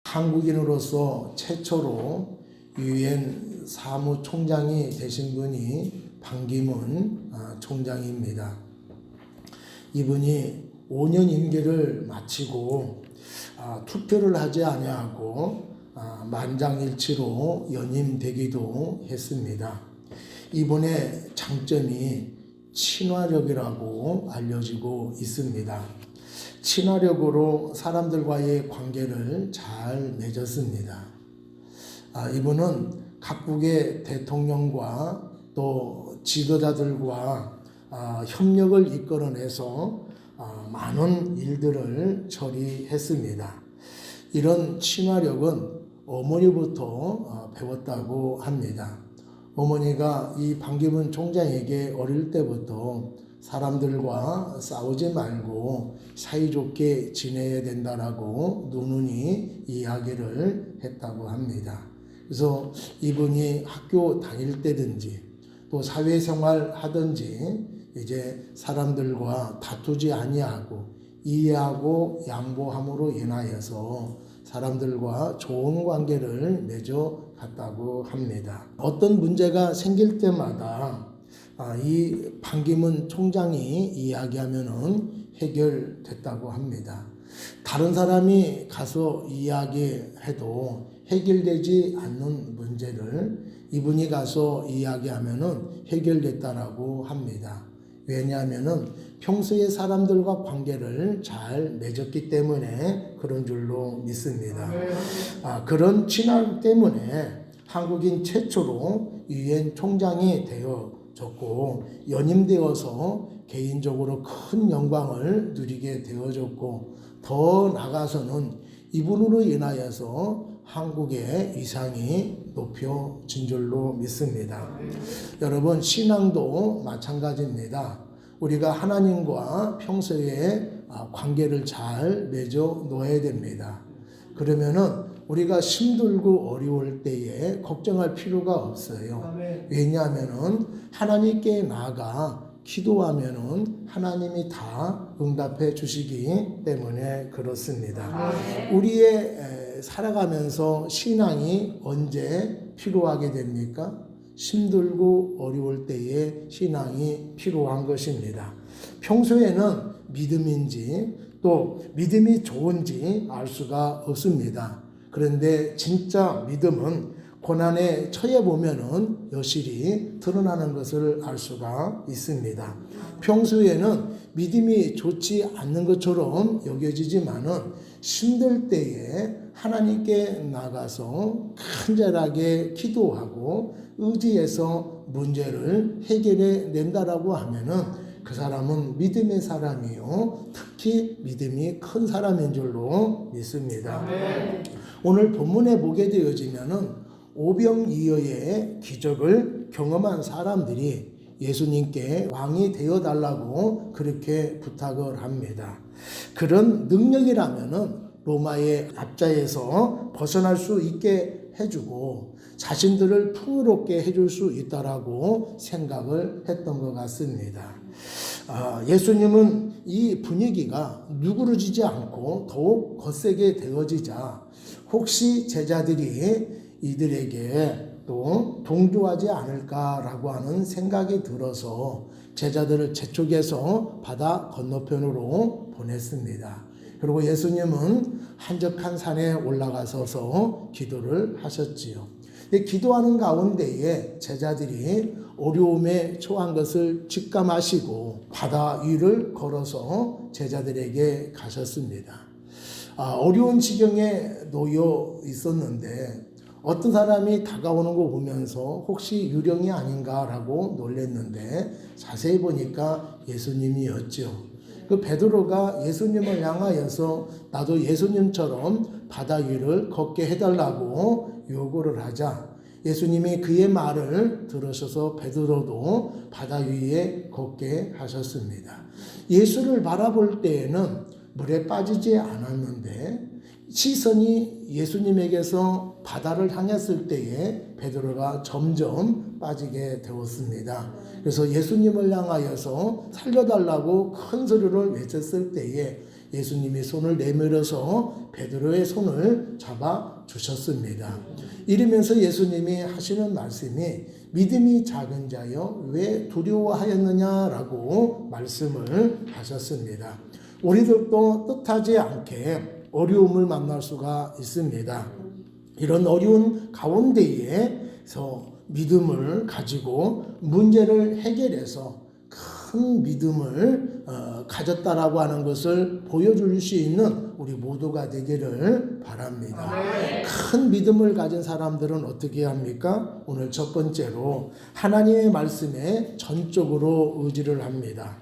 한국인으로서 최초로 유엔 사무총장이 되신 분이 반기문 총장입니다. 이분이 5년 임기를 마치고 투표를 하지 아니하고 만장일치로 연임되기도 했습니다. 이분의 장점이 친화력이라고 알려지고 있습니다. 친화력으로 사람들과의 관계를 잘 맺었습니다. 이분은 각국의 대통령과 또 지도자들과 협력을 이끌어내서 많은 일들을 처리했습니다. 이런 친화력은 어머니부터 배웠다고 합니다. 어머니가 이 반기문 총장에게 어릴 때부터 사람들과 싸우지 말고 사이좋게 지내야 된다라고 누누이 이야기를 했다고 합니다. 그래서 이분이 학교 다닐 때든지 또 사회생활 하든지 이제 사람들과 다투지 아니하고 이해하고 양보함으로 인하여서 사람들과 좋은 관계를 맺어 갔다고 합니다. 어떤 문제가 생길 때마다 이 반기문 총장이 이야기하면은 해결됐다고 합니다. 다른 사람이 가서 이야기해도 해결되지 않는 문제를 이분이 가서 이야기하면은 해결됐다라고 합니다. 왜냐하면은 평소에 사람들과 관계를 잘 맺었기 때문에 그런 줄로 믿습니다. 그런 친화 때문에 한국인 최초로 유엔 총장이 되어졌고 연임되어서 개인적으로 큰 영광을 누리게 되어졌고 더 나아가서는 이분으로 인하여서 한국의 위상이 높여진 줄로 믿습니다. 여러분, 신앙도 마찬가지입니다. 우리가 하나님과 평소에 관계를 잘 맺어 놓아야 됩니다. 그러면은 우리가 힘들고 어려울 때에 걱정할 필요가 없어요. 왜냐하면은 하나님께 나아가 기도하면은 하나님이 다 응답해 주시기 때문에 그렇습니다. 우리의 살아가면서 신앙이 언제 필요하게 됩니까? 힘들고 어려울 때에 신앙이 필요한 것입니다. 평소에는 믿음인지 또 믿음이 좋은지 알 수가 없습니다. 그런데 진짜 믿음은 고난에 처해 보면은 여실히 드러나는 것을 알 수가 있습니다. 평소에는 믿음이 좋지 않는 것처럼 여겨지지만은 힘들 때에 하나님께 나가서 간절하게 기도하고 의지해서 문제를 해결해 낸다라고 하면은 그 사람은 믿음의 사람이요. 특히 믿음이 큰 사람인 줄로 믿습니다. 오늘 본문에 보게 되어지면은 오병이어의 기적을 경험한 사람들이 예수님께 왕이 되어달라고 그렇게 부탁을 합니다. 그런 능력이라면은 로마의 압자에서 벗어날 수 있게 해주고 자신들을 풍요롭게 해줄 수 있다라고 생각을 했던 것 같습니다. 예수님은 이 분위기가 누그러지지 않고 더욱 거세게 되어지자 혹시 제자들이 이들에게 또 동조하지 않을까라고 하는 생각이 들어서 제자들을 재촉해서 바다 건너편으로 보냈습니다. 그리고 예수님은 한적한 산에 올라가서서 기도를 하셨지요. 기도하는 가운데에 제자들이 어려움에 처한 것을 직감하시고 바다 위를 걸어서 제자들에게 가셨습니다. 어려운 지경에 놓여 있었는데 어떤 사람이 다가오는 거 보면서 혹시 유령이 아닌가라고 놀랐는데 자세히 보니까 예수님이었죠. 그 베드로가 예수님을 향하여서 나도 예수님처럼 바다 위를 걷게 해달라고 요구를 하자 예수님이 그의 말을 들으셔서 베드로도 바다 위에 걷게 하셨습니다. 예수를 바라볼 때에는 물에 빠지지 않았는데 시선이 예수님에게서 바다를 향했을 때에 베드로가 점점 빠지게 되었습니다. 그래서 예수님을 향하여서 살려달라고 큰 소리를 외쳤을 때에 예수님이 손을 내밀어서 베드로의 손을 잡아 주셨습니다. 이러면서 예수님이 하시는 말씀이 믿음이 작은 자여 왜 두려워하였느냐라고 말씀을 하셨습니다. 우리들도 뜻하지 않게 어려움을 만날 수가 있습니다. 이런 어려운 가운데에서 믿음을 가지고 문제를 해결해서 큰 믿음을 가졌다라고 하는 것을 보여줄 수 있는 우리 모두가 되기를 바랍니다. 큰 믿음을 가진 사람들은 어떻게 합니까? 오늘 첫 번째로 하나님의 말씀에 전적으로 의지를 합니다.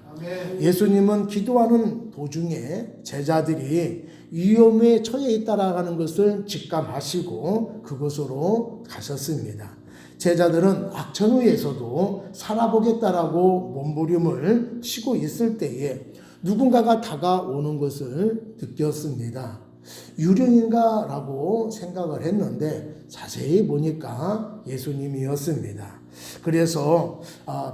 예수님은 기도하는 도중에 제자들이 위험에 처해 있다라는 것을 직감하시고 그곳으로 가셨습니다. 제자들은 악천후에서도 살아보겠다라고 몸부림을 치고 있을 때에 누군가가 다가오는 것을 느꼈습니다. 유령인가라고 생각을 했는데 자세히 보니까 예수님이었습니다. 그래서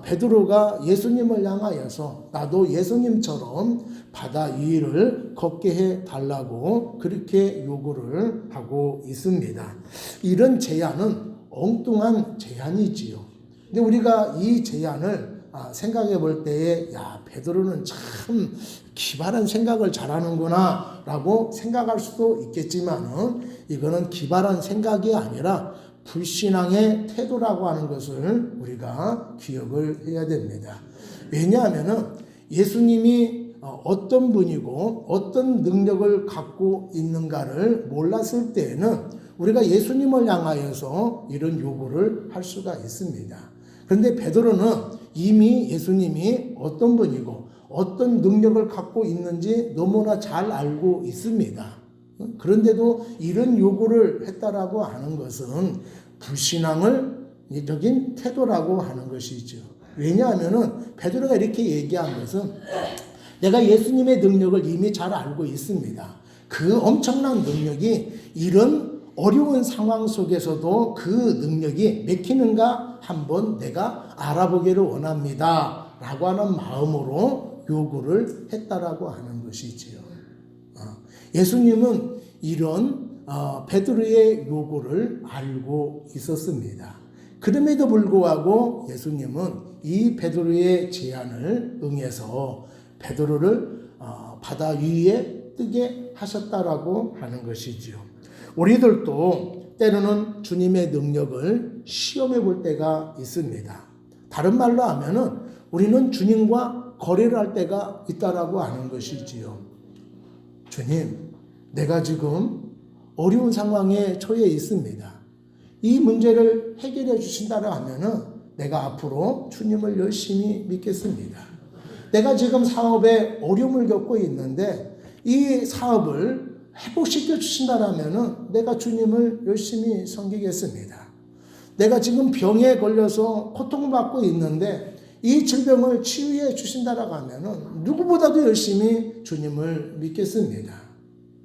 베드로가 예수님을 향하여서 나도 예수님처럼 바다 위를 걷게 해달라고 그렇게 요구를 하고 있습니다. 이런 제안은 엉뚱한 제안이지요. 근데 우리가 이 제안을 생각해 볼 때에 베드로는 참 기발한 생각을 잘하는구나 라고 생각할 수도 있겠지만은 이거는 기발한 생각이 아니라 불신앙의 태도라고 하는 것을 우리가 기억을 해야 됩니다. 왜냐하면은 예수님이 어떤 분이고 어떤 능력을 갖고 있는가를 몰랐을 때에는 우리가 예수님을 향하여서 이런 요구를 할 수가 있습니다. 그런데 베드로는 이미 예수님이 어떤 분이고 어떤 능력을 갖고 있는지 너무나 잘 알고 있습니다. 그런데도 이런 요구를 했다라고 하는 것은 불신앙적인 태도라고 하는 것이죠. 왜냐하면은 베드로가 이렇게 얘기한 것은 내가 예수님의 능력을 이미 잘 알고 있습니다. 그 엄청난 능력이 이런 어려운 상황 속에서도 그 능력이 맥히는가 한번 내가 알아보기를 원합니다. 라고 하는 마음으로 요구를 했다라고 하는 것이지요. 예수님은 이런 베드로의 요구를 알고 있었습니다. 그럼에도 불구하고 예수님은 이 베드로의 제안을 응해서 베드로를 바다 위에 뜨게 하셨다라고 하는 것이지요. 우리들도 때로는 주님의 능력을 시험해 볼 때가 있습니다. 다른 말로 하면은 우리는 주님과 거래를 할 때가 있다라고 하는 것이지요. 주님, 내가 지금 어려운 상황에 처해 있습니다. 이 문제를 해결해 주신다라 하면은 내가 앞으로 주님을 열심히 믿겠습니다. 내가 지금 사업에 어려움을 겪고 있는데 이 사업을 회복시켜 주신다라면은 내가 주님을 열심히 섬기겠습니다. 내가 지금 병에 걸려서 고통받고 있는데 이 질병을 치유해 주신다라고 하면은 누구보다도 열심히 주님을 믿겠습니다.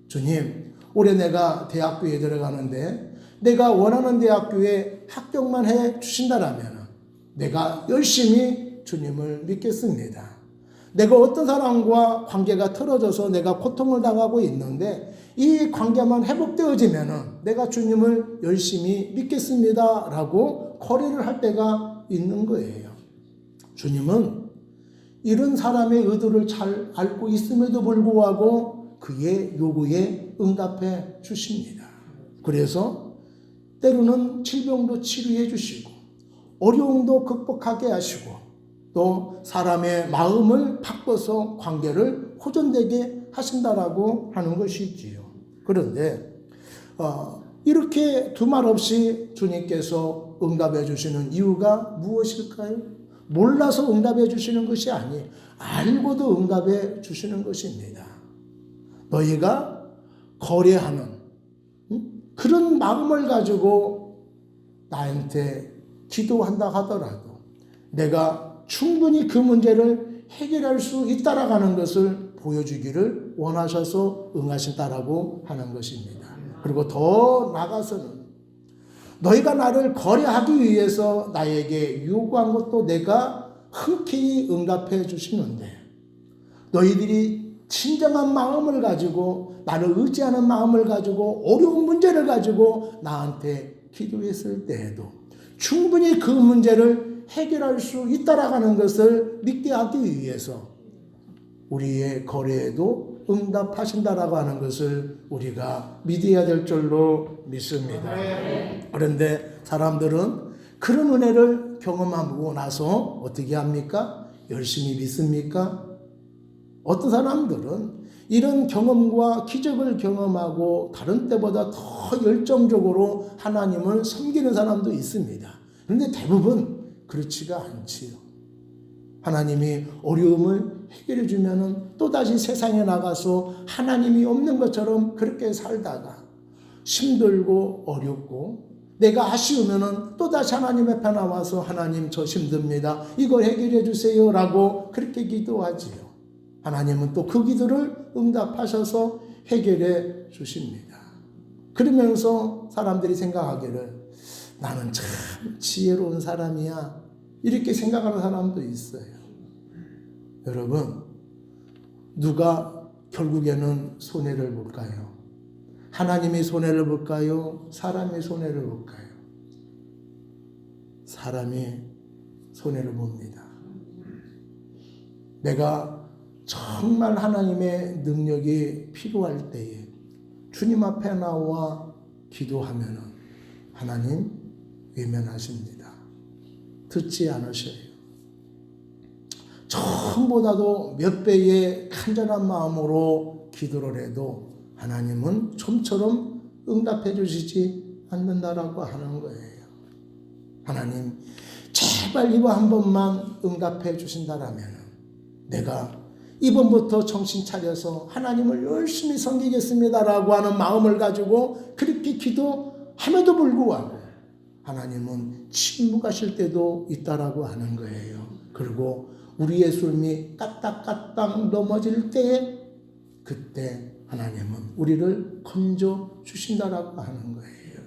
주님, 올해 내가 대학교에 들어가는데 내가 원하는 대학교에 합격만 해 주신다라면은 내가 열심히 주님을 믿겠습니다. 내가 어떤 사람과 관계가 틀어져서 내가 고통을 당하고 있는데 이 관계만 회복되어지면은 내가 주님을 열심히 믿겠습니다. 라고 거래를 할 때가 있는 거예요. 주님은 이런 사람의 의도를 잘 알고 있음에도 불구하고 그의 요구에 응답해 주십니다. 그래서 때로는 질병도 치료해 주시고 어려움도 극복하게 하시고 또 사람의 마음을 바꿔서 관계를 호전되게 하신다라고 하는 것이지요. 그런데 이렇게 두말 없이 주님께서 응답해 주시는 이유가 무엇일까요? 몰라서 응답해 주시는 것이 아니에요. 알고도 응답해 주시는 것입니다. 너희가 거래하는 그런 마음을 가지고 나한테 기도한다 하더라도 내가 충분히 그 문제를 해결할 수 있다라는 것을 보여주기를 원하셔서 응하신다라고 하는 것입니다. 그리고 더 나아가서는 너희가 나를 거래하기 위해서 나에게 요구한 것도 내가 흔쾌히 응답해 주시는데 너희들이 친정한 마음을 가지고 나를 의지하는 마음을 가지고 어려운 문제를 가지고 나한테 기도했을 때에도 충분히 그 문제를 해결할 수 있다라는 것을 믿게 하기 위해서 우리의 거래에도 응답하신다라고 하는 것을 우리가 믿어야 될 줄로 믿습니다. 그런데 사람들은 그런 은혜를 경험하고 나서 어떻게 합니까? 열심히 믿습니까? 어떤 사람들은 이런 경험과 기적을 경험하고 다른 때보다 더 열정적으로 하나님을 섬기는 사람도 있습니다. 그런데 대부분 그렇지가 않지요. 하나님이 어려움을 해결해 주면은 또다시 세상에 나가서 하나님이 없는 것처럼 그렇게 살다가 힘들고 어렵고 내가 아쉬우면은 또다시 하나님 앞에 나와서 하나님 저 힘듭니다. 이걸 해결해 주세요 라고 그렇게 기도하지요. 하나님은 또 그 기도를 응답하셔서 해결해 주십니다. 그러면서 사람들이 생각하기를 나는 참 지혜로운 사람이야 이렇게 생각하는 사람도 있어요. 여러분, 누가 결국에는 손해를 볼까요? 하나님이 손해를 볼까요? 사람이 손해를 볼까요? 사람이 손해를 봅니다. 내가 정말 하나님의 능력이 필요할 때에 주님 앞에 나와 기도하면 하나님 외면하십니다. 듣지 않으셔요. 처음보다도 몇 배의 간절한 마음으로 기도를 해도 하나님은 좀처럼 응답해 주시지 않는다라고 하는 거예요. 하나님 제발 이거 한 번만 응답해 주신다라면 내가 이번부터 정신 차려서 하나님을 열심히 섬기겠습니다라고 하는 마음을 가지고 그렇게 기도함에도 불구하고 하나님은 침묵하실 때도 있다라고 하는 거예요. 그리고 우리의 숨이 까딱까딱 넘어질 때에 그때 하나님은 우리를 건져 주신다라고 하는 거예요.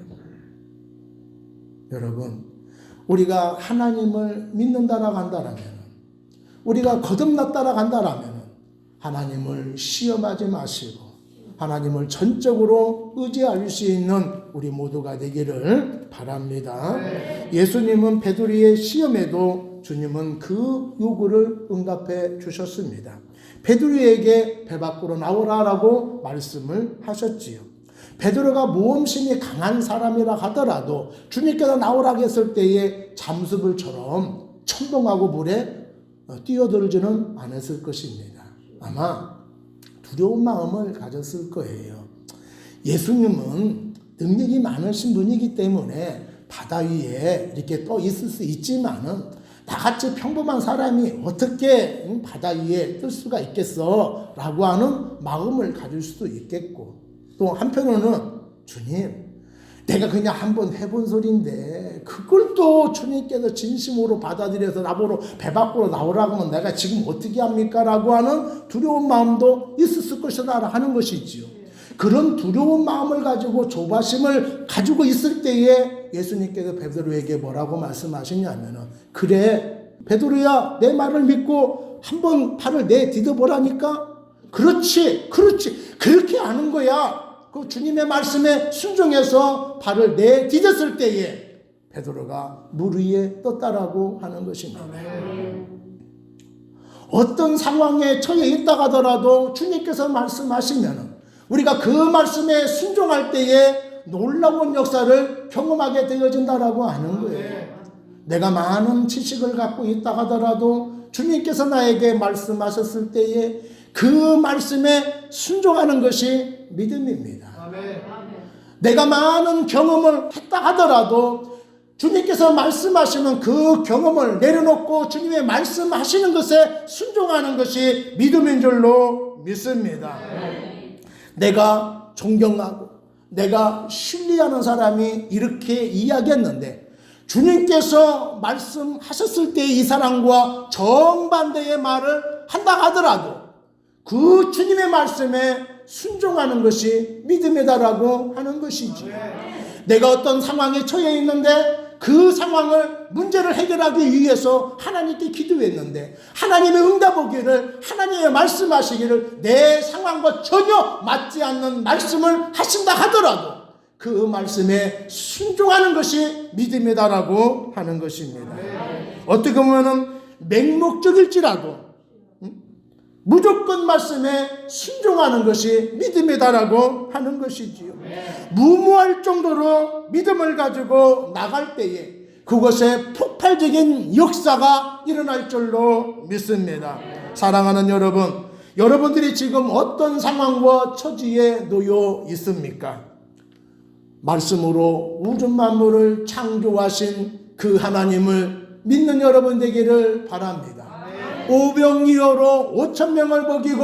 여러분, 우리가 하나님을 믿는다라고 한다라면, 우리가 거듭났다라고 한다라면 하나님을 시험하지 마시고 하나님을 전적으로 의지할 수 있는 우리 모두가 되기를 바랍니다. 예수님은 베드로의 시험에도 주님은 그 요구를 응답해 주셨습니다. 베드로에게 배 밖으로 나오라라고 말씀을 하셨지요. 베드로가 모험심이 강한 사람이라 하더라도 주님께서 나오라고 했을 때에 잠수불처럼 천동하고 물에 뛰어들지는 않았을 것입니다. 아마 두려운 마음을 가졌을 거예요. 예수님은 능력이 많으신 분이기 때문에 바다 위에 이렇게 떠 있을 수 있지만은 나같이 평범한 사람이 어떻게 바다 위에 뜰 수가 있겠어? 라고 하는 마음을 가질 수도 있겠고, 또 한편으로는 주님, 내가 그냥 한번 해본 소리인데 그걸 또 주님께서 진심으로 받아들여서 나보러 배 밖으로 나오라고 하면 내가 지금 어떻게 합니까? 라고 하는 두려운 마음도 있었을 것이다 하는 것이지요. 그런 두려운 마음을 가지고 조바심을 가지고 있을 때에 예수님께서 베드로에게 뭐라고 말씀하시냐면은, 그래 베드로야, 내 말을 믿고 한번 발을 내디뎌보라니까. 그렇지 그렇게 하는 거야. 그 주님의 말씀에 순종해서 발을 내디뎠을 때에 베드로가 물 위에 떴다라고 하는 것입니다. 어떤 상황에 처해 있다 하더라도 주님께서 말씀하시면 우리가 그 말씀에 순종할 때에 놀라운 역사를 경험하게 되어진다라고 하는 거예요. 내가 많은 지식을 갖고 있다 하더라도 주님께서 나에게 말씀하셨을 때에 그 말씀에 순종하는 것이 믿음입니다. 내가 많은 경험을 했다 하더라도 주님께서 말씀하시는 그 경험을 내려놓고 주님의 말씀하시는 것에 순종하는 것이 믿음인 줄로 믿습니다. 내가 존경하고 내가 신뢰하는 사람이 이렇게 이야기했는데 주님께서 말씀하셨을 때 이 사람과 정반대의 말을 한다 하더라도 그 주님의 말씀에 순종하는 것이 믿음이다라고 하는 것이지. 내가 어떤 상황에 처해 있는데 그 상황을 문제를 해결하기 위해서 하나님께 기도했는데 하나님의 응답오기를 하나님의 말씀하시기를 내 상황과 전혀 맞지 않는 말씀을 하신다 하더라도 그 말씀에 순종하는 것이 믿음이다라고 하는 것입니다. 어떻게 보면은 맹목적일지라도 무조건 말씀에 순종하는 것이 믿음이다라고 하는 것이지요. 무모할 정도로 믿음을 가지고 나갈 때에 그것에 폭발적인 역사가 일어날 줄로 믿습니다. 사랑하는 여러분, 여러분들이 지금 어떤 상황과 처지에 놓여 있습니까? 말씀으로 우주 만물을 창조하신 그 하나님을 믿는 여러분 되기를 바랍니다. 오병이어로 5,000명을 먹이고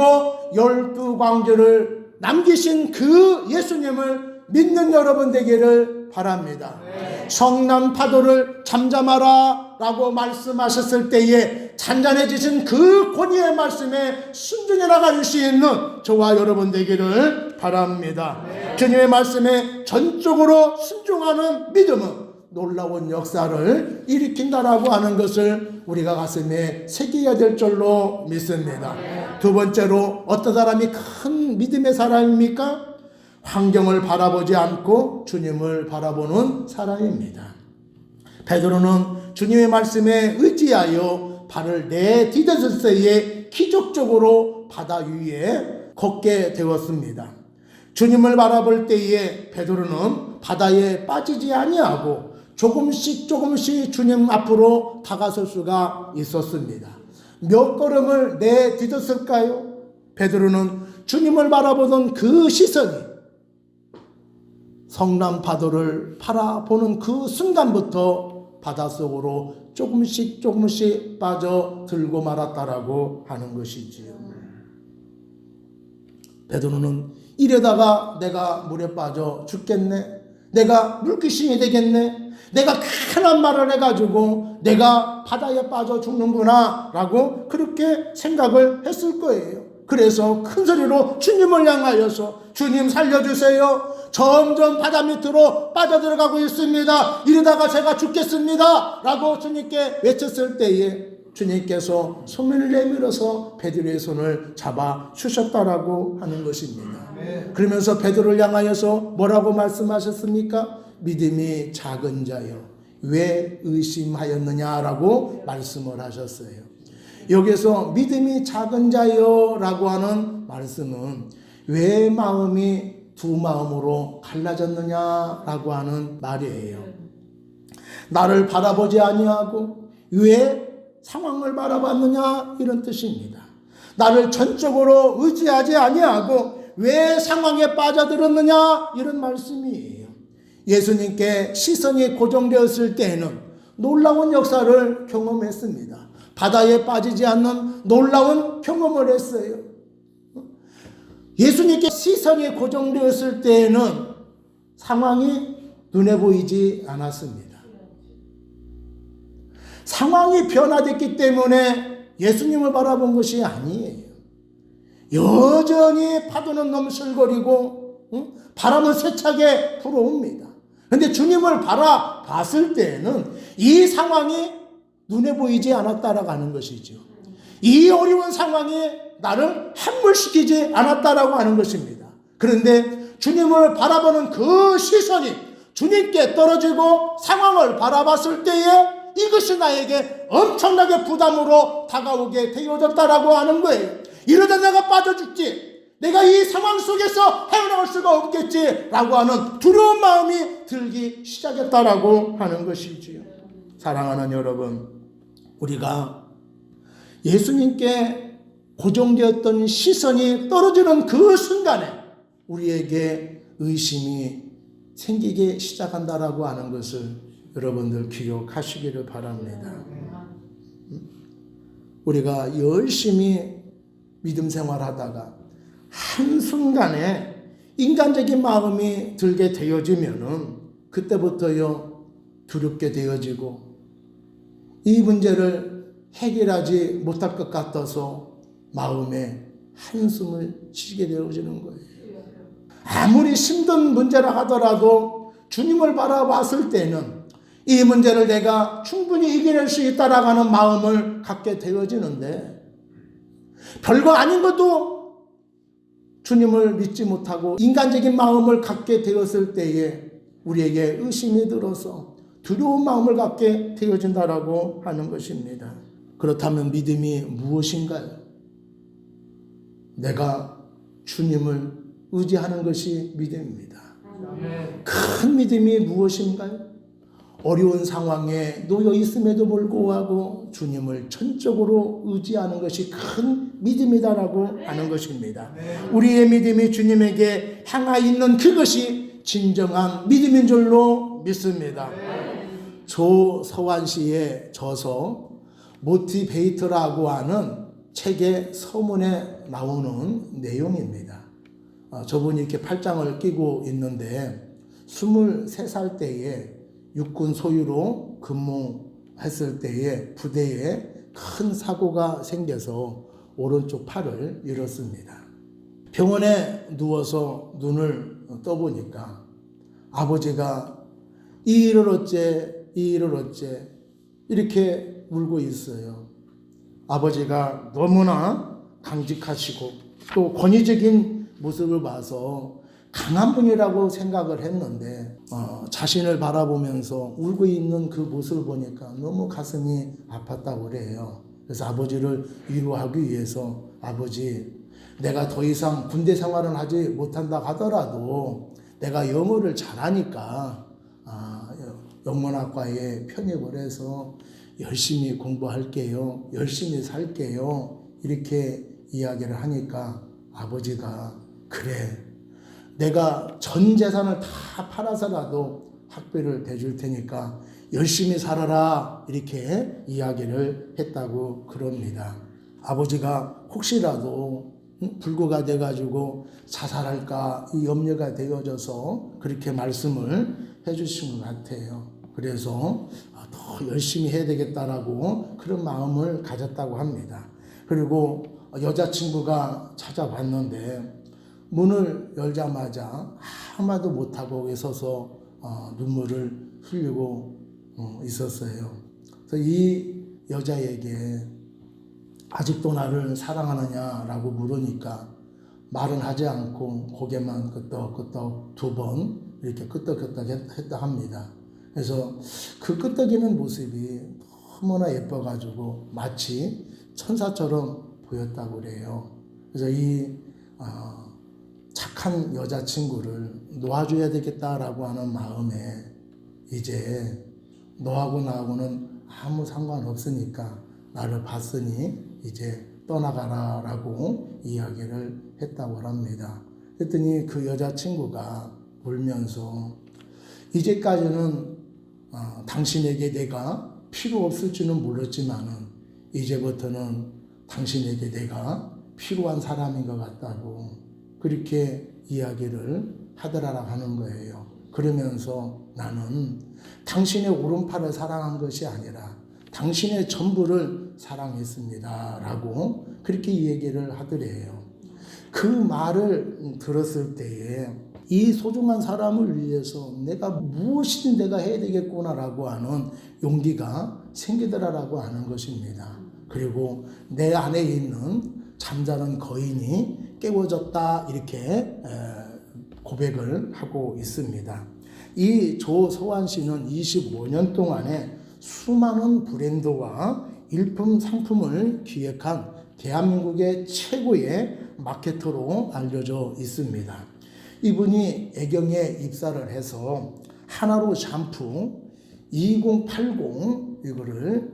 12광주를 남기신 그 예수님을 믿는 여러분 되기를 바랍니다. 성남 파도를 잠잠하라 라고 말씀하셨을 때에 잔잔해지신 그 권위의 말씀에 순종해 나갈 수 있는 저와 여러분 되기를 바랍니다. 주님의 말씀에 전적으로 순종하는 믿음은 놀라운 역사를 일으킨다라고 하는 것을 우리가 가슴에 새겨야 될 줄로 믿습니다. 두 번째로 어떤 사람이 큰 믿음의 사람입니까? 환경을 바라보지 않고 주님을 바라보는 사람입니다. 베드로는 주님의 말씀에 의지하여 발을 내디뎠을 때에 기적적으로 바다 위에 걷게 되었습니다. 주님을 바라볼 때에 베드로는 바다에 빠지지 아니하고 조금씩 주님 앞으로 다가설 수가 있었습니다. 몇 걸음을 내디뎠을까요? 베드로는 주님을 바라보던 그 시선이 성남 파도를 바라보는 그 순간부터 바닷속으로 조금씩 빠져들고 말았다라고 하는 것이지요. 베드로는 이러다가 내가 물에 빠져 죽겠네, 내가 물귀신이 되겠네, 내가 큰한 말을 해가지고 내가 바다에 빠져 죽는구나 라고 그렇게 생각을 했을 거예요. 그래서 큰 소리로 주님을 향하여서 주님 살려주세요, 점점 바다 밑으로 빠져들어가고 있습니다, 이러다가 제가 죽겠습니다 라고 주님께 외쳤을 때에 주님께서 손을 내밀어서 베드로의 손을 잡아 주셨다라고 하는 것입니다. 그러면서 베드로를 향하여서 뭐라고 말씀하셨습니까? 믿음이 작은 자여 왜 의심하였느냐라고 말씀을 하셨어요. 여기서 믿음이 작은 자여 라고 하는 말씀은 왜 마음이 두 마음으로 갈라졌느냐라고 하는 말이에요. 나를 바라보지 아니하고 왜 상황을 바라봤느냐 이런 뜻입니다. 나를 전적으로 의지하지 아니하고 왜 상황에 빠져들었느냐 이런 말씀이에요. 예수님께 시선이 고정되었을 때에는 놀라운 역사를 경험했습니다. 바다에 빠지지 않는 놀라운 경험을 했어요. 예수님께 시선이 고정되었을 때에는 상황이 눈에 보이지 않았습니다. 상황이 변화됐기 때문에 예수님을 바라본 것이 아니에요. 여전히 파도는 넘실거리고 바람은 세차게 불어옵니다. 그런데 주님을 바라봤을 때에는 이 상황이 눈에 보이지 않았다라고 하는 것이죠. 이 어려운 상황이 나를 함몰시키지 않았다라고 하는 것입니다. 그런데 주님을 바라보는 그 시선이 주님께 떨어지고 상황을 바라봤을 때에 이것이 나에게 엄청나게 부담으로 다가오게 되어졌다라고 하는 거예요. 이러다 내가 빠져 죽지, 내가 이 상황 속에서 헤어나올 수가 없겠지 라고 하는 두려운 마음이 들기 시작했다라고 하는 것이지요. 사랑하는 여러분, 우리가 예수님께 고정되었던 시선이 떨어지는 그 순간에 우리에게 의심이 생기기 시작한다라고 하는 것을 여러분들 기억하시기를 바랍니다. 우리가 열심히 믿음 생활하다가 한순간에 인간적인 마음이 들게 되어지면은 그때부터요 두렵게 되어지고 이 문제를 해결하지 못할 것 같아서 마음에 한숨을 쉬게 되어지는 거예요. 아무리 힘든 문제라 하더라도 주님을 바라봤을 때는 이 문제를 내가 충분히 이겨낼 수 있다라고 하는 마음을 갖게 되어지는데, 별거 아닌 것도 주님을 믿지 못하고 인간적인 마음을 갖게 되었을 때에 우리에게 의심이 들어서 두려운 마음을 갖게 되어진다라고 하는 것입니다. 그렇다면 믿음이 무엇인가요? 내가 주님을 의지하는 것이 믿음입니다. 큰 믿음이 무엇인가요? 어려운 상황에 놓여 있음에도 불구하고 주님을 전적으로 의지하는 것이 큰 믿음이다라고 하는 것입니다. 우리의 믿음이 주님에게 향하 있는 그것이 진정한 믿음인 줄로 믿습니다. 조서환 씨의 저서 모티베이터라고 하는 책의 서문에 나오는 내용입니다. 저분이 이렇게 팔짱을 끼고 있는데 23살 때에 육군 소유로 근무했을 때에 부대에 큰 사고가 생겨서 오른쪽 팔을 잃었습니다. 병원에 누워서 눈을 떠보니까 아버지가 이 일을 어째 이렇게 울고 있어요. 아버지가 너무나 강직하시고 또 권위적인 모습을 봐서 강한 분이라고 생각을 했는데 자신을 바라보면서 울고 있는 그 모습을 보니까 너무 가슴이 아팠다고 그래요. 그래서 아버지를 위로하기 위해서 아버지, 내가 더 이상 군대 생활을 하지 못한다 하더라도 내가 영어를 잘하니까 영문학과에 편입을 해서 열심히 공부할게요. 열심히 살게요. 이렇게 이야기를 하니까 아버지가 그래, 내가 전 재산을 다 팔아서라도 학비를 대줄 테니까 열심히 살아라 이렇게 이야기를 했다고 그럽니다. 아버지가 혹시라도 불구가 돼가지고 자살할까 이 염려가 되어져서 그렇게 말씀을 해주신 것 같아요. 그래서 더 열심히 해야 되겠다라고 그런 마음을 가졌다고 합니다. 그리고 여자친구가 찾아왔는데 문을 열자마자 아무도 못하고 서서 눈물을 흘리고 있었어요. 그래서 이 여자에게 아직도 나를 사랑하느냐라고 물으니까 말은 하지 않고 고개만 끄덕끄덕 2번 이렇게 끄덕끄덕 했다 합니다. 그래서 그 끄덕이는 모습이 너무나 예뻐가지고 마치 천사처럼 보였다고 그래요. 그래서 이 착한 여자친구를 놓아줘야 되겠다라고 하는 마음에 이제 너하고 나하고는 아무 상관없으니까 나를 봤으니 이제 떠나가라 라고 이야기를 했다고 합니다. 그랬더니 그 여자친구가 울면서 이제까지는 당신에게 내가 필요 없을지는 몰랐지만은 이제부터는 당신에게 내가 필요한 사람인 것 같다고 그렇게 이야기를 하더라라 하는 거예요. 그러면서 나는 당신의 오른팔을 사랑한 것이 아니라 당신의 전부를 사랑했습니다 라고 그렇게 얘기를 하더래요. 그 말을 들었을 때에 이 소중한 사람을 위해서 내가 무엇이든 내가 해야 되겠구나라고 하는 용기가 생기더라라고 하는 것입니다. 그리고 내 안에 있는 잠자는 거인이 깨워졌다 이렇게 고백을 하고 있습니다. 이 조서환 씨는 25년 동안에 수많은 브랜드와 일품 상품을 기획한 대한민국의 최고의 마케터로 알려져 있습니다. 이분이 애경에 입사를 해서 하나로 샴푸 2080 이거를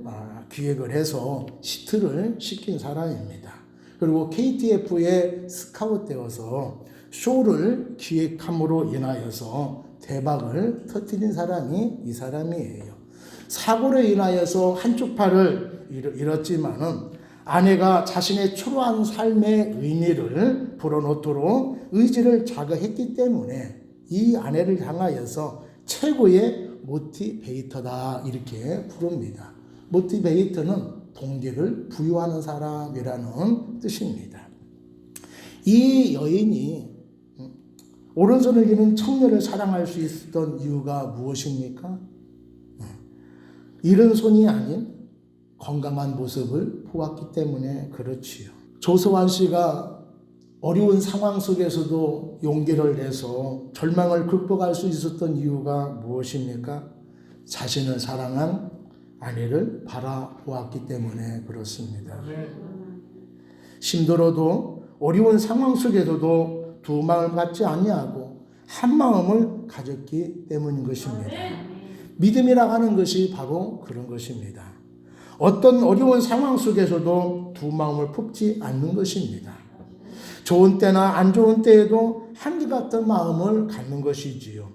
기획을 해서 히트를 시킨 사람입니다. 그리고 KTF에 스카웃되어서 쇼를 기획함으로 인하여서 대박을 터뜨린 사람이 이 사람이에요. 사고로 인하여서 한쪽 팔을 잃었지만은 아내가 자신의 초라한 삶의 의미를 불어넣도록 의지를 자극했기 때문에 이 아내를 향하여서 최고의 모티베이터다 이렇게 부릅니다. 모티베이터는 동기를 부여하는 사람이라는 뜻입니다. 이 여인이 오른손을 기는 청년을 사랑할 수 있었던 이유가 무엇입니까? 이런 손이 아닌 건강한 모습을 보았기 때문에 그렇지요. 조서환 씨가 어려운 상황 속에서도 용기를 내서 절망을 극복할 수 있었던 이유가 무엇입니까? 자신을 사랑한 아내를 바라보았기 때문에 그렇습니다. 힘들어도 어려운 상황 속에서도 두 마음을 갖지 아니하고 한 마음을 가졌기 때문인 것입니다. 믿음이라고 하는 것이 바로 그런 것입니다. 어떤 어려운 상황 속에서도 두 마음을 품지 않는 것입니다. 좋은 때나 안 좋은 때에도 한결같은 마음을 갖는 것이지요.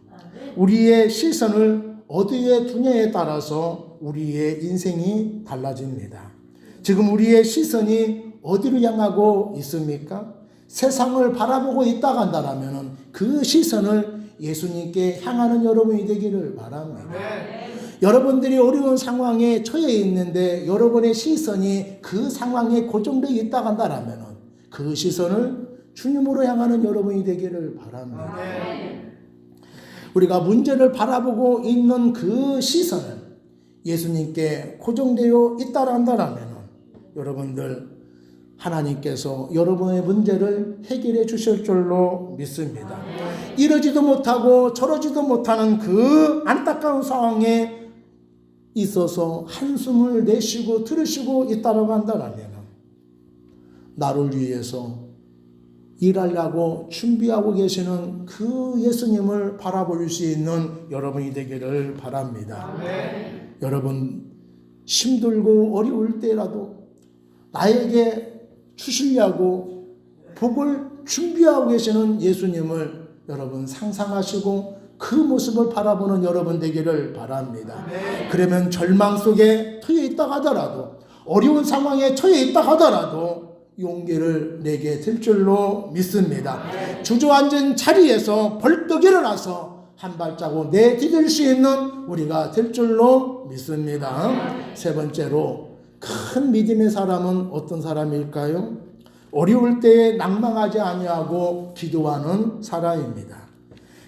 우리의 시선을 어디에 두냐에 따라서 우리의 인생이 달라집니다. 지금 우리의 시선이 어디로 향하고 있습니까? 세상을 바라보고 있다고 한다면 그 시선을 예수님께 향하는 여러분이 되기를 바랍니다. 여러분들이 어려운 상황에 처해 있는데 여러분의 시선이 그 상황에 고정되어 있다고 한다면 그 시선을 주님으로 향하는 여러분이 되기를 바랍니다. 우리가 문제를 바라보고 있는 그 시선을 예수님께 고정되어 있다고 한다면 여러분들 하나님께서 여러분의 문제를 해결해 주실 줄로 믿습니다. 이러지도 못하고 저러지도 못하는 그 안타까운 상황에 있어서 한숨을 내쉬고 들으시고 있다고 한다면 나를 위해서 일하려고 준비하고 계시는 그 예수님을 바라볼 수 있는 여러분이 되기를 바랍니다. 여러분 힘들고 어려울 때라도 나에게 주시려고 복을 준비하고 계시는 예수님을 여러분 상상하시고 그 모습을 바라보는 여러분 되기를 바랍니다. 그러면 절망 속에 처해 있다 하더라도 어려운 상황에 처해 있다 하더라도 용기를 내게 될 줄로 믿습니다. 주저앉은 자리에서 벌떡 일어나서 한 발자국 내디딜 수 있는 우리가 될 줄로 믿습니다. 세 번째로 큰 믿음의 사람은 어떤 사람일까요? 어려울 때에 낭망하지 아니하고 기도하는 사람입니다.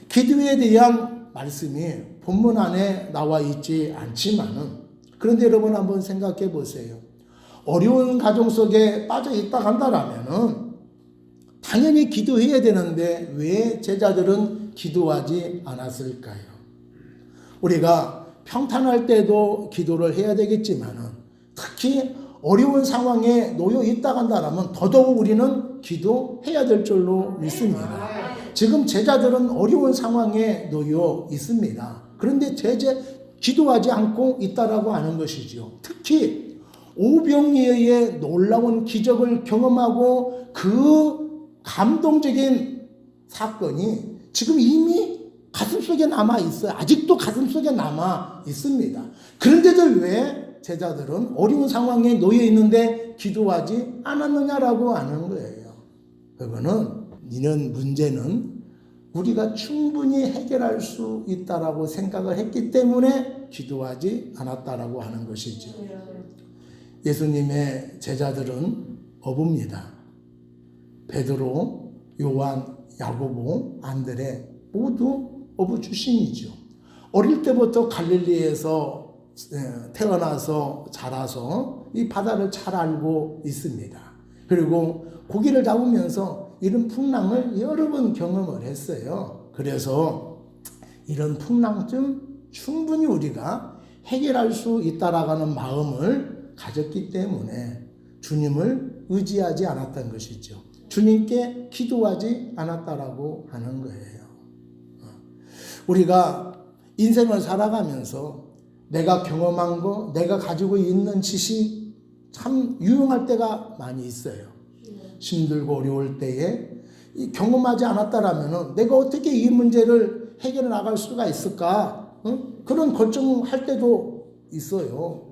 기도에 대한 말씀이 본문 안에 나와 있지 않지만은 그런데 여러분 한번 생각해 보세요. 어려운 가정 속에 빠져 있다 간다라면은 당연히 기도해야 되는데 왜 제자들은 기도하지 않았을까요? 우리가 평탄할 때도 기도를 해야 되겠지만은 특히 어려운 상황에 놓여 있다 간다라면 더더욱 우리는 기도해야 될 줄로 믿습니다. 지금 제자들은 어려운 상황에 놓여 있습니다. 그런데 기도하지 않고 있다라고 하는 것이죠. 특히 오병이어의 놀라운 기적을 경험하고 그 감동적인 사건이 지금 이미 가슴속에 남아 있어요. 아직도 가슴속에 남아 있습니다. 그런데도 왜 제자들은 어려운 상황에 놓여 있는데 기도하지 않았느냐라고 하는 거예요. 그거는 이런 문제는 우리가 충분히 해결할 수 있다라고 생각을 했기 때문에 기도하지 않았다라고 하는 것이죠. 예수님의 제자들은 어부입니다. 베드로, 요한, 야고보, 안드레 모두 어부 출신이죠. 어릴 때부터 갈릴리에서 태어나서 자라서 이 바다를 잘 알고 있습니다. 그리고 고기를 잡으면서 이런 풍랑을 여러 번 경험을 했어요. 그래서 이런 풍랑쯤 충분히 우리가 해결할 수 있다라는 마음을 가졌기 때문에 주님을 의지하지 않았던 것이죠. 주님께 기도하지 않았다라고 하는 거예요. 우리가 인생을 살아가면서 내가 경험한 거, 내가 가지고 있는 지식 참 유용할 때가 많이 있어요. 힘들고 어려울 때에 경험하지 않았다라면 내가 어떻게 이 문제를 해결해 나갈 수가 있을까? 그런 걱정할 때도 있어요.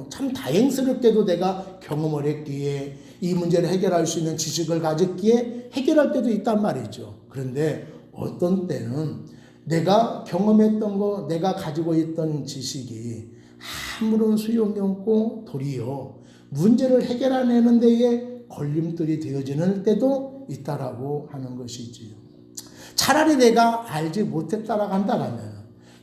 참 다행스럽게도 내가 경험을 했기에 이 문제를 해결할 수 있는 지식을 가졌기에 해결할 때도 있단 말이죠. 그런데 어떤 때는 내가 경험했던 거, 내가 가지고 있던 지식이 아무런 소용이 없고 도리어 문제를 해결해내는 데에 걸림돌이 되어지는 때도 있다라고 하는 것이지요. 차라리 내가 알지 못했다라고 한다라면,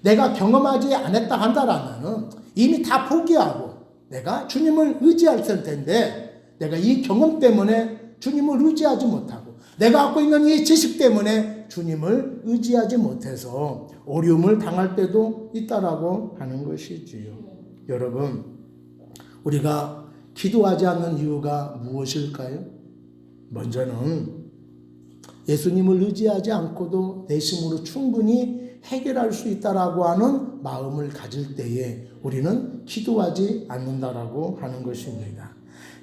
내가 경험하지 않았다 한다라면 이미 다 포기하고 내가 주님을 의지할 텐데 내가 이 경험 때문에 주님을 의지하지 못하고 내가 갖고 있는 이 지식 때문에 주님을 의지하지 못해서 어려움을 당할 때도 있다라고 하는 것이지요. 여러분, 우리가 기도하지 않는 이유가 무엇일까요? 먼저는 예수님을 의지하지 않고도 내 힘으로 충분히 해결할 수 있다라고 하는 마음을 가질 때에 우리는 기도하지 않는다라고 하는 것입니다.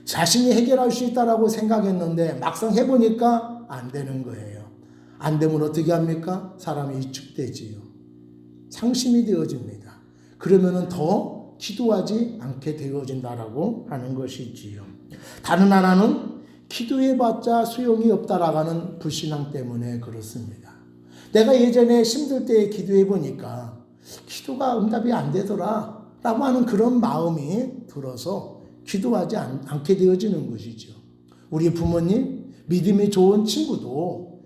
자신이 해결할 수 있다라고 생각했는데 막상 해보니까 안 되는 거예요. 안 되면 어떻게 합니까? 사람이 위축되지요. 상심이 되어집니다. 그러면은 더 기도하지 않게 되어진다라고 하는 것이지요. 다른 하나는 기도해봤자 소용이 없다라는 불신앙 때문에 그렇습니다. 내가 예전에 힘들 때 기도해보니까 기도가 응답이 안 되더라 라고 하는 그런 마음이 들어서 기도하지 않게 되어지는 것이죠. 우리 부모님, 믿음이 좋은 친구도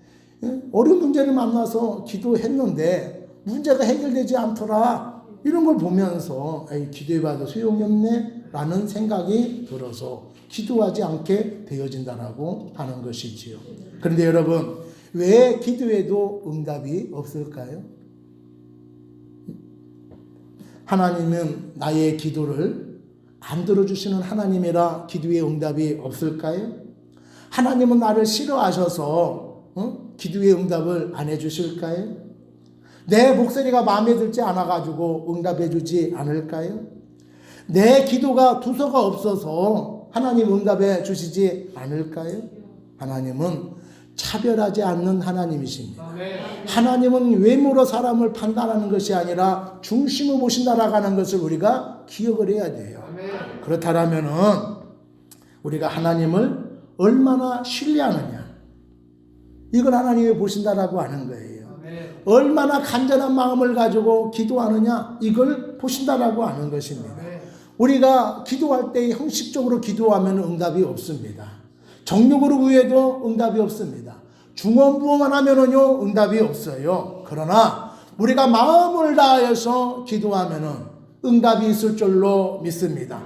어려운 문제를 만나서 기도했는데 문제가 해결되지 않더라 이런 걸 보면서 기도해봐도 소용이 없네 라는 생각이 들어서 기도하지 않게 되어진다라고 하는 것이지요. 그런데 여러분, 왜 기도해도 응답이 없을까요? 하나님은 나의 기도를 안 들어주시는 하나님이라 기도의 응답이 없을까요? 하나님은 나를 싫어하셔서 기도의 응답을 안 해주실까요? 내 목소리가 마음에 들지 않아가지고 응답해 주지 않을까요? 내 기도가 두서가 없어서 하나님 응답해 주시지 않을까요? 하나님은 차별하지 않는 하나님이십니다. 하나님은 외모로 사람을 판단하는 것이 아니라 중심을 보신다라고 하는 것을 우리가 기억을 해야 돼요. 그렇다면은 우리가 하나님을 얼마나 신뢰하느냐, 이걸 하나님이 보신다라고 하는 거예요. 얼마나 간절한 마음을 가지고 기도하느냐, 이걸 보신다라고 하는 것입니다. 우리가 기도할 때 형식적으로 기도하면 응답이 없습니다. 정욕으로 구해도 응답이 없습니다. 중언부언만 하면은요 응답이 없어요. 그러나 우리가 마음을 다해서 기도하면은 응답이 있을 줄로 믿습니다.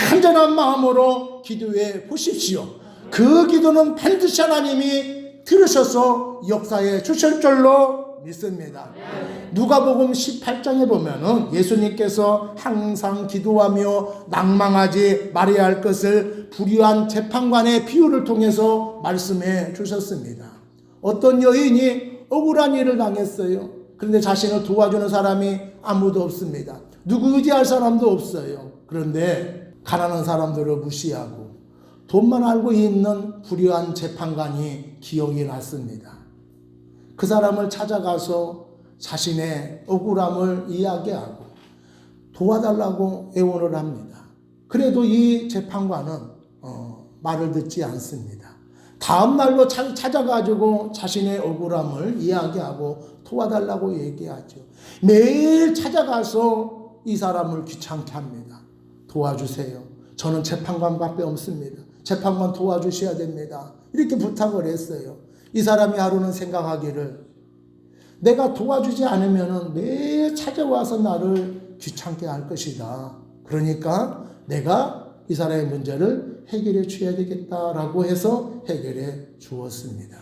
간절한 마음으로 기도해 보십시오. 그 기도는 반드시 하나님이 들으셔서 역사해 주실 줄로 믿습니다. 누가복음 18장에 보면은 예수님께서 항상 기도하며 낭망하지 말아야 할 것을 불의한 재판관의 비유를 통해서 말씀해 주셨습니다. 어떤 여인이 억울한 일을 당했어요. 그런데 자신을 도와주는 사람이 아무도 없습니다. 누구 의지할 사람도 없어요. 그런데 가난한 사람들을 무시하고 돈만 알고 있는 불의한 재판관이 기억이 났습니다. 그 사람을 찾아가서 자신의 억울함을 이야기하고 도와달라고 애원을 합니다. 그래도 이 재판관은 말을 듣지 않습니다. 다음 날로 찾아가지고 자신의 억울함을 이야기하고 도와달라고 얘기하죠. 매일 찾아가서 이 사람을 귀찮게 합니다. 도와주세요. 저는 재판관밖에 없습니다. 재판관 도와주셔야 됩니다. 이렇게 부탁을 했어요. 이 사람이 하루는 생각하기를, 내가 도와주지 않으면 매일 찾아와서 나를 귀찮게 할 것이다. 그러니까 내가 이 사람의 문제를 해결해 줘야 되겠다라고 해서 해결해 주었습니다.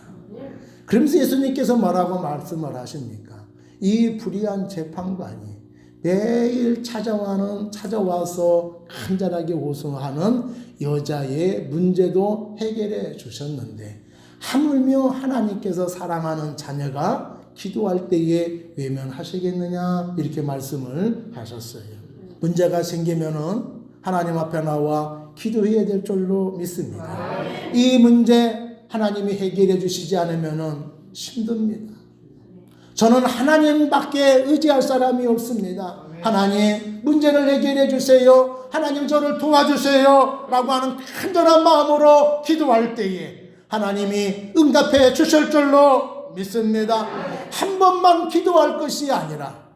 그러면서 예수님께서 뭐라고 말씀을 하십니까? 이 불의한 재판관이 매일 찾아와서 간절하게 호소하는 여자의 문제도 해결해 주셨는데 하물며 하나님께서 사랑하는 자녀가 기도할 때에 외면하시겠느냐, 이렇게 말씀을 하셨어요. 문제가 생기면은 하나님 앞에 나와 기도해야 될 줄로 믿습니다. 이 문제 하나님이 해결해 주시지 않으면은 힘듭니다. 저는 하나님밖에 의지할 사람이 없습니다. 하나님, 문제를 해결해 주세요. 하나님, 저를 도와주세요. 라고 하는 간절한 마음으로 기도할 때에 하나님이 응답해 주실 줄로 믿습니다. 한 번만 기도할 것이 아니라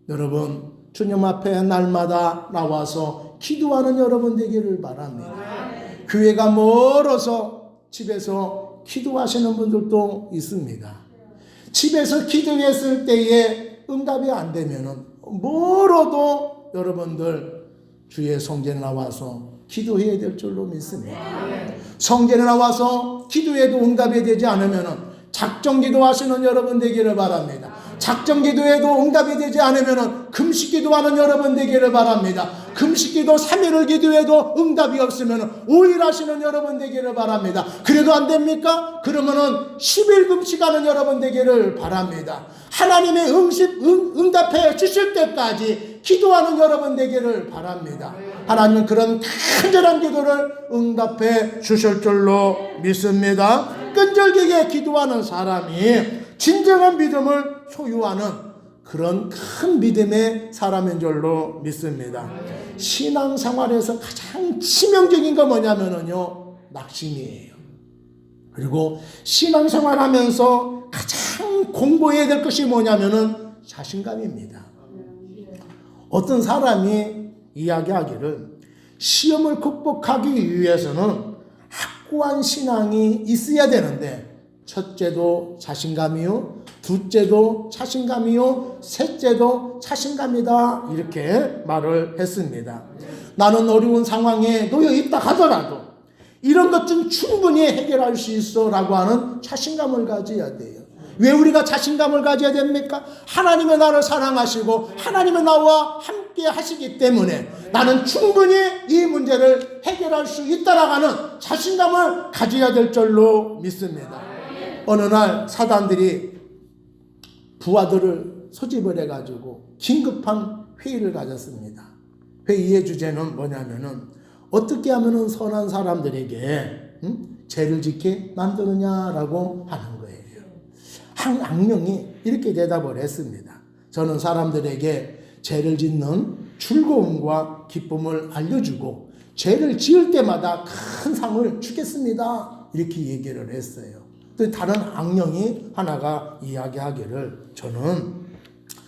여러분, 주님 앞에 날마다 나와서 기도하는 여러분 되기를 바랍니다. 교회가 멀어서 집에서 기도하시는 분들도 있습니다. 집에서 기도했을 때에 응답이 안 되면은 멀어도 여러분들 주의 성전에 나와서 기도해야 될 줄로 믿습니다. 성전에 나와서 기도해도 응답이 되지 않으면 작정 기도하시는 여러분 되기를 바랍니다. 작정 기도에도 응답이 되지 않으면 금식 기도하는 여러분 되기를 바랍니다. 금식 기도 3일을 기도해도 응답이 없으면 5일 하시는 여러분 되기를 바랍니다. 그래도 안 됩니까? 그러면은 10일 금식하는 여러분 되기를 바랍니다. 하나님의 응답해 주실 때까지 기도하는 여러분 되기를 바랍니다. 하나님은 그런 간절한 기도를 응답해 주실 줄로 믿습니다. 끈질기게 기도하는 사람이 진정한 믿음을 소유하는 그런 큰 믿음의 사람인 줄로 믿습니다. 신앙생활에서 가장 치명적인 거 뭐냐면요, 낙심이에요. 그리고 신앙생활하면서 가장 공부해야 될 것이 뭐냐면은 자신감입니다. 어떤 사람이 이야기하기를 시험을 극복하기 위해서는 확고한 신앙이 있어야 되는데 첫째도 자신감이요, 둘째도 자신감이요, 셋째도 자신감이다, 이렇게 말을 했습니다. 나는 어려운 상황에 놓여 있다 하더라도 이런 것 좀 충분히 해결할 수 있어 라고 하는 자신감을 가져야 돼요. 왜 우리가 자신감을 가져야 됩니까? 하나님의 나를 사랑하시고 하나님의 나와 함께 하시기 때문에 나는 충분히 이 문제를 해결할 수 있다라고 하는 자신감을 가져야 될 줄로 믿습니다. 어느 날 사단들이 부하들을 소집을 해가지고 긴급한 회의를 가졌습니다. 회의의 주제는 뭐냐면은 어떻게 하면은 선한 사람들에게 죄를 짓게 만드느냐라고 하는 거예요. 한 악령이 이렇게 대답을 했습니다. 저는 사람들에게 죄를 짓는 즐거움과 기쁨을 알려주고 죄를 지을 때마다 큰 상을 주겠습니다, 이렇게 얘기를 했어요. 또 다른 악령이 하나가 이야기하기를 저는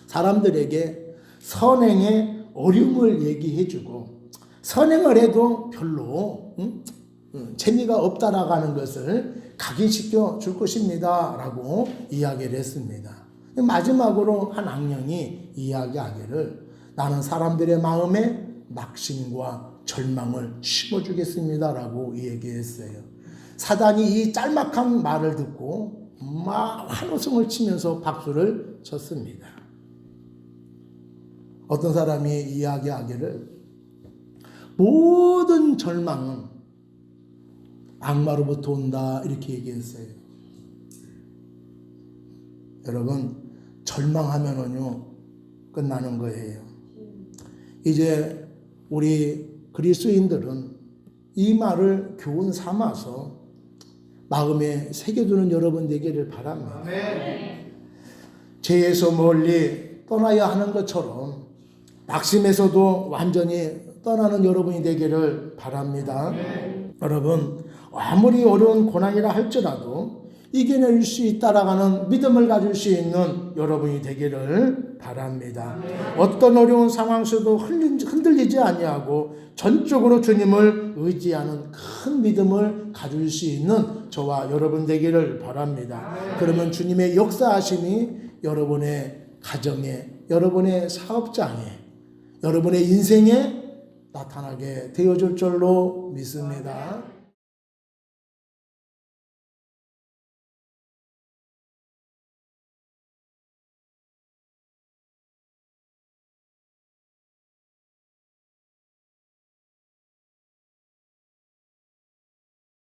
사람들에게 선행의 어려움을 얘기해주고 선행을 해도 별로 재미가 없다라고 하는 것을 각인시켜 줄 것입니다 라고 이야기를 했습니다. 마지막으로 한 악령이 이야기하기를 나는 사람들의 마음에 낙심과 절망을 심어주겠습니다 라고 얘기했어요. 사단이 이 짤막한 말을 듣고 막 환호성을 치면서 박수를 쳤습니다. 어떤 사람이 이야기하기를 모든 절망은 악마로부터 온다, 이렇게 얘기했어요. 여러분, 절망하면은요 끝나는 거예요. 이제 우리 그리스도인들은 이 말을 교훈 삼아서 마음에 새겨두는 여러분 되기를 바랍니다. 죄에서 멀리 떠나야 하는 것처럼 낙심에서도 완전히 떠나는 여러분이 되기를 바랍니다. 여러분, 아무리 어려운 고난이라 할지라도 이겨낼 수 있다라는 믿음을 가질 수 있는 여러분이 되기를 바랍니다. 어떤 어려운 상황 속도 흔들리지 아니하고 전적으로 주님을 의지하는 큰 믿음을 가질 수 있는 저와 여러분 되기를 바랍니다. 그러면 주님의 역사하심이 여러분의 가정에, 여러분의 사업장에, 여러분의 인생에 나타나게 되어줄 줄로 믿습니다.